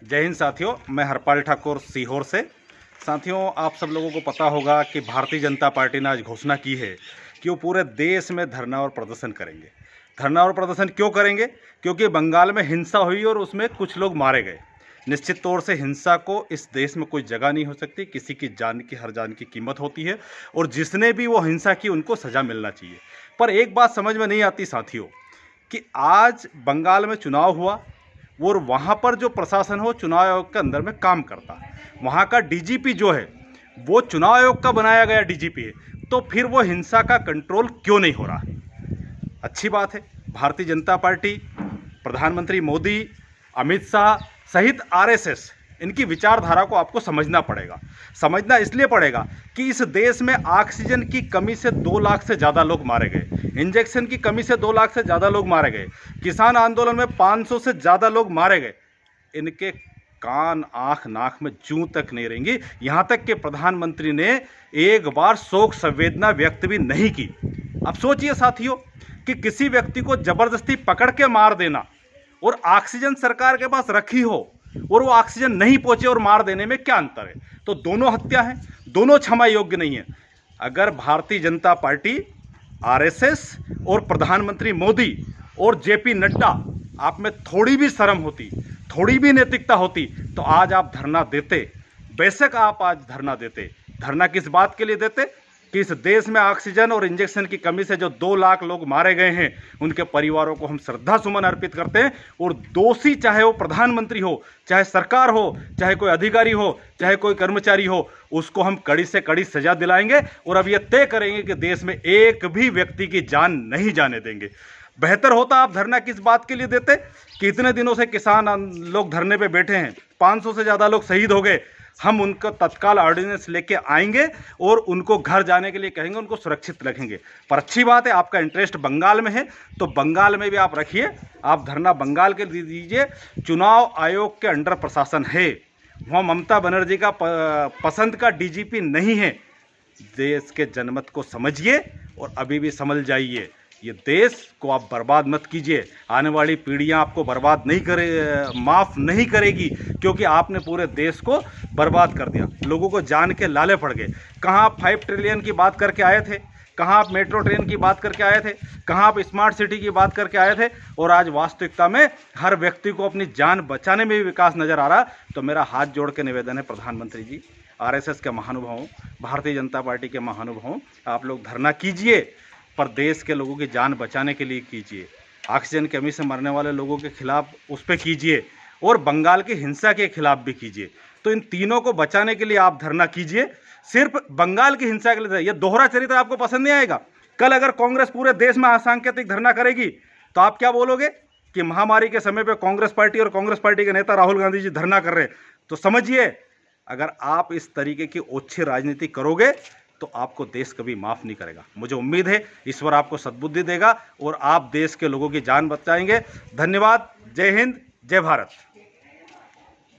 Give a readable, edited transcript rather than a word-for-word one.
जय हिंद साथियों, मैं हरपाल ठाकुर सीहोर से। साथियों, आप सब लोगों को पता होगा कि भारतीय जनता पार्टी ने आज घोषणा की है कि वो पूरे देश में धरना और प्रदर्शन करेंगे। धरना और प्रदर्शन क्यों करेंगे? क्योंकि बंगाल में हिंसा हुई और उसमें कुछ लोग मारे गए। निश्चित तौर से हिंसा को इस देश में कोई जगह नहीं हो सकती। किसी की जान की, हर जान की कीमत होती है और जिसने भी वो हिंसा की उनको सज़ा मिलना चाहिए। पर एक बात समझ में नहीं आती साथियों, कि आज बंगाल में चुनाव हुआ और वहाँ पर जो प्रशासन हो चुनाव आयोग के अंदर में काम करता है। वहाँ का डीजीपी जो है वो चुनाव आयोग का बनाया गया डीजीपी है, तो फिर वो हिंसा का कंट्रोल क्यों नहीं हो रहा है? अच्छी बात है। भारतीय जनता पार्टी, प्रधानमंत्री मोदी, अमित शाह सहित आरएसएस, इनकी विचारधारा को आपको समझना पड़ेगा। समझना इसलिए पड़ेगा कि इस देश में ऑक्सीजन की कमी से 2 लाख से ज़्यादा लोग मारे गए, इंजेक्शन की कमी से 2 लाख से ज़्यादा लोग मारे गए, किसान आंदोलन में 500 से ज़्यादा लोग मारे गए। इनके कान, आँख, नाक में जूं तक नहीं रहेंगी। यहाँ तक कि प्रधानमंत्री ने एक बार शोक संवेदना व्यक्त भी नहीं की। अब सोचिए साथियों कि किसी व्यक्ति को जबरदस्ती पकड़ के मार देना और ऑक्सीजन सरकार के पास रखी हो और वो ऑक्सीजन नहीं पहुंचे और मार देने में क्या अंतर है? तो दोनों हत्या है, दोनों क्षमा योग्य नहीं है। अगर भारतीय जनता पार्टी, आरएसएस और प्रधानमंत्री मोदी और जेपी नड्डा, आप में थोड़ी भी शर्म होती, थोड़ी भी नैतिकता होती, तो आज आप धरना देते। बेशक आप आज धरना देते। धरना किस बात के लिए देते? कि इस देश में ऑक्सीजन और इंजेक्शन की कमी से जो 2 लाख लोग मारे गए हैं, उनके परिवारों को हम श्रद्धा सुमन अर्पित करते हैं। और दोषी, चाहे वो प्रधानमंत्री हो, चाहे सरकार हो, चाहे कोई अधिकारी हो, चाहे कोई कर्मचारी हो, उसको हम कड़ी से कड़ी सजा दिलाएंगे और अब यह तय करेंगे कि देश में एक भी व्यक्ति की जान नहीं जाने देंगे। बेहतर होता आप धरना किस बात के लिए देते कि इतने दिनों से किसान लोग धरने पे बैठे हैं, 500 से ज़्यादा लोग शहीद हो गए, हम उनको तत्काल ऑर्डिनेंस लेके आएंगे और उनको घर जाने के लिए कहेंगे, उनको सुरक्षित रखेंगे। पर अच्छी बात है, आपका इंटरेस्ट बंगाल में है तो बंगाल में भी आप रखिए, आप धरना बंगाल के लिए दीजिए। चुनाव आयोग के अंडर प्रशासन है, वहाँ ममता बनर्जी का पसंद का डीजीपी नहीं है। देश के जनमत को समझिए और अभी भी समझ जाइए, ये देश को आप बर्बाद मत कीजिए। आने वाली पीढ़ियां आपको बर्बाद नहीं माफ़ नहीं करेगी, क्योंकि आपने पूरे देश को बर्बाद कर दिया। लोगों को जान के लाले पड़ गए। कहाँ आप 5 ट्रिलियन की बात करके आए थे? कहाँ आप मेट्रो ट्रेन की बात करके आए थे? कहाँ आप स्मार्ट सिटी की बात करके आए थे? और आज वास्तविकता में हर व्यक्ति को अपनी जान बचाने में भी विकास नज़र आ रहा। तो मेरा हाथ जोड़ के निवेदन है प्रधानमंत्री जी, आरएसएस के महानुभावों, भारतीय जनता पार्टी के महानुभावों, आप लोग धरना कीजिए, पर देश के लोगों की जान बचाने के लिए कीजिए। ऑक्सीजन की कमी से मरने वाले लोगों के खिलाफ उस पर कीजिए और बंगाल की हिंसा के खिलाफ भी कीजिए। तो इन तीनों को बचाने के लिए आप धरना कीजिए, सिर्फ बंगाल की हिंसा के लिए। ये दोहरा चरित्र आपको पसंद नहीं आएगा। कल अगर कांग्रेस पूरे देश में असंख्यातिक धरना करेगी तो आप क्या बोलोगे कि महामारी के समय पर कांग्रेस पार्टी और कांग्रेस पार्टी के नेता राहुल गांधी जी धरना कर रहे हैं? तो समझिए, अगर आप इस तरीके की ओछी राजनीति करोगे तो आपको देश कभी माफ़ नहीं करेगा। मुझे उम्मीद है ईश्वर आपको सद्बुद्धि देगा और आप देश के लोगों की जान बचाएंगे। धन्यवाद। जय हिंद, जय भारत।